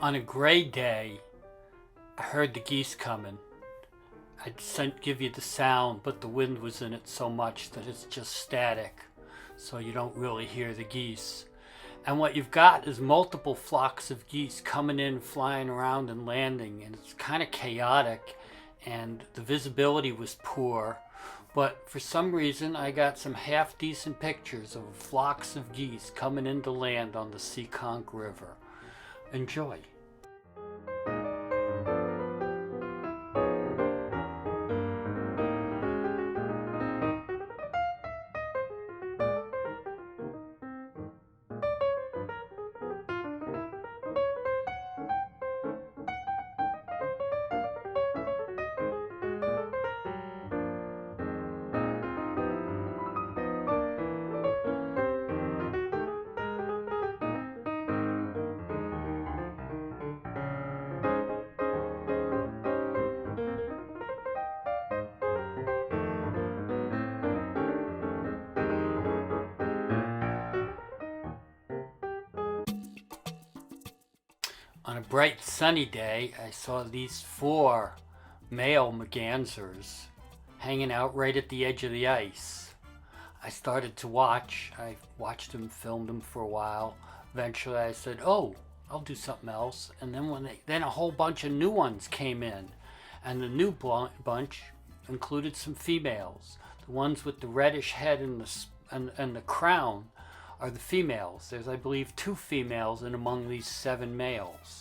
On a gray day, I heard the geese coming. I'd give you the sound, but the wind was in it so much that it's just static, so you don't really hear the geese. And what you've got is multiple flocks of geese coming in, flying around and landing, and it's kind of chaotic, and the visibility was poor. But for some reason, I got some half-decent pictures of flocks of geese coming in to land on the Seekonk River. Enjoy. On a bright sunny day, I saw these 4 male mergansers hanging out right at the edge of the ice. I started to watch. I watched them, filmed them for a while. Eventually I said, oh, I'll do something else. And then a whole bunch of new ones came in. And the new bunch included some females. The ones with the reddish head and the crown are the females. There's, I believe, 2 females in among these 7 males.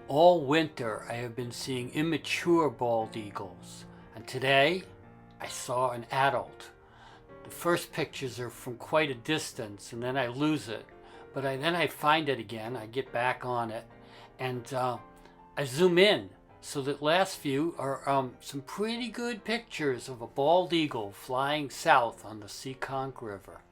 All winter I have been seeing immature bald eagles, and today I saw an adult. The first pictures are from quite a distance and then I lose it, but then I find it again, I get back on it, and I zoom in. So that last few are some pretty good pictures of a bald eagle flying south on the Seekonk River.